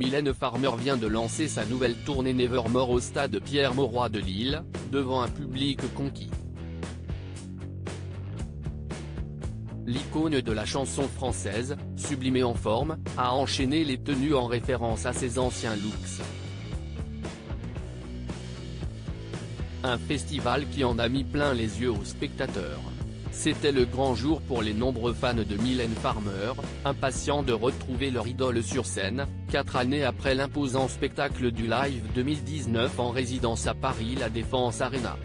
Mylène Farmer vient de lancer sa nouvelle tournée Nevermore au stade Pierre-Mauroy de Lille, devant un public conquis. L'icône de la chanson française, sublimée en forme, a enchaîné les tenues en référence à ses anciens looks. Un festival qui en a mis plein les yeux aux spectateurs. C'était le grand jour pour les nombreux fans de Mylène Farmer, impatients de retrouver leur idole sur scène, 4 années après l'imposant spectacle du Live 2019 en résidence à Paris La Défense Arena.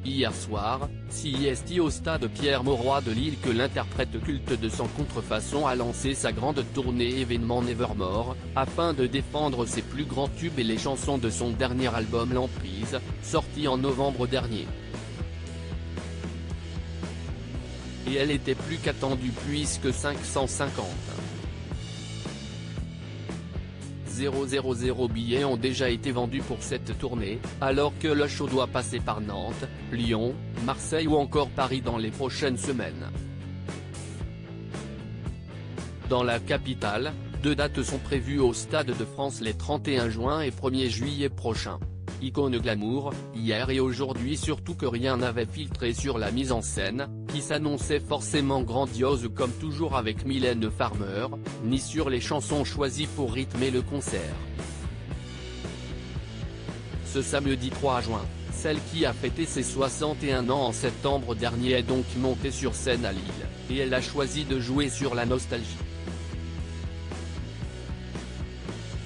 Hier soir, c'est au stade Pierre-Mauroy de Lille que l'interprète culte de Sans Contrefaçon a lancé sa grande tournée événement Nevermore, afin de défendre ses plus grands tubes et les chansons de son dernier album L'Emprise, sorti en novembre dernier. Et elle était plus qu'attendue puisque 550 000 billets ont déjà été vendus pour cette tournée, alors que le show doit passer par Nantes, Lyon, Marseille ou encore Paris dans les prochaines semaines. Dans la capitale, 2 dates sont prévues au Stade de France les 31 juin et 1er juillet prochains. Icône glamour, hier et aujourd'hui surtout que rien n'avait filtré sur la mise en scène, qui s'annonçait forcément grandiose comme toujours avec Mylène Farmer, ni sur les chansons choisies pour rythmer le concert. Ce samedi 3 juin, celle qui a fêté ses 61 ans en septembre dernier est donc montée sur scène à Lille, et elle a choisi de jouer sur la nostalgie.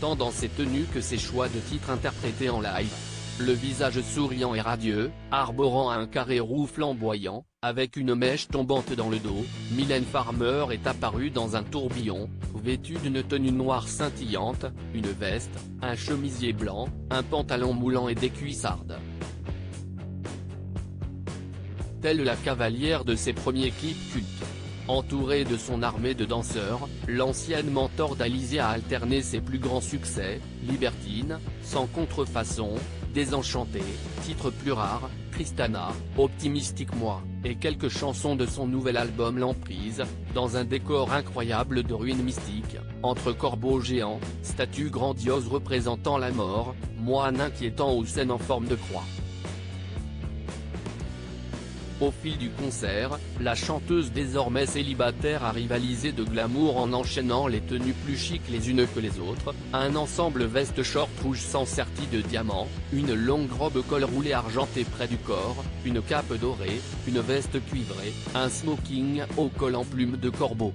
Tant dans ses tenues que ses choix de titres interprétés en live. Le visage souriant et radieux, arborant un carré roux flamboyant, avec une mèche tombante dans le dos, Mylène Farmer est apparue dans un tourbillon, vêtue d'une tenue noire scintillante, une veste, un chemisier blanc, un pantalon moulant et des cuissardes. Telle la cavalière de ses premiers clips cultes. Entourée de son armée de danseurs, l'ancienne mentor d'Alizée a alterné ses plus grands succès, Libertine, Sans Contrefaçon, Désenchanté, titres plus rares, Tristana, Optimistique Moi, et quelques chansons de son nouvel album L'Emprise, dans un décor incroyable de ruines mystiques, entre corbeaux géants, statues grandioses représentant la mort, moines inquiétants ou scènes en forme de croix. Au fil du concert, la chanteuse désormais célibataire a rivalisé de glamour en enchaînant les tenues plus chic les unes que les autres, un ensemble veste short rouge sans sertie de diamants, une longue robe col roulé argenté près du corps, une cape dorée, une veste cuivrée, un smoking au col en plume de corbeau.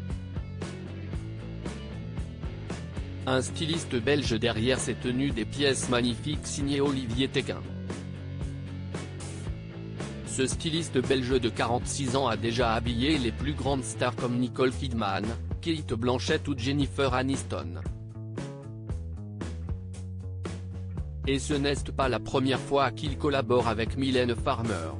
Un styliste belge derrière ces tenues, des pièces magnifiques signées Olivier Téquin. Ce styliste belge de 46 ans a déjà habillé les plus grandes stars comme Nicole Kidman, Cate Blanchett ou Jennifer Aniston. Et ce n'est pas la première fois qu'il collabore avec Mylène Farmer.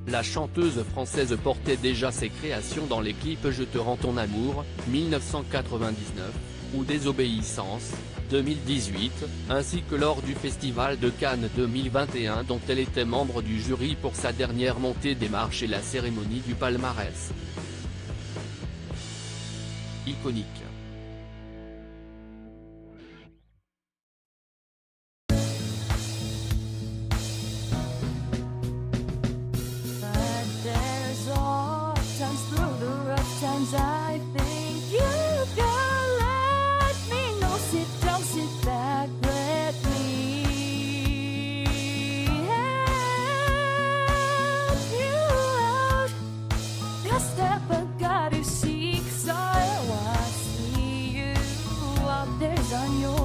La chanteuse française portait déjà ses créations dans les clips Je te rends ton amour, 1999, ou Désobéissance, 2018, ainsi que lors du Festival de Cannes 2021 dont elle était membre du jury pour sa dernière montée des marches et la cérémonie du palmarès. Iconique. On your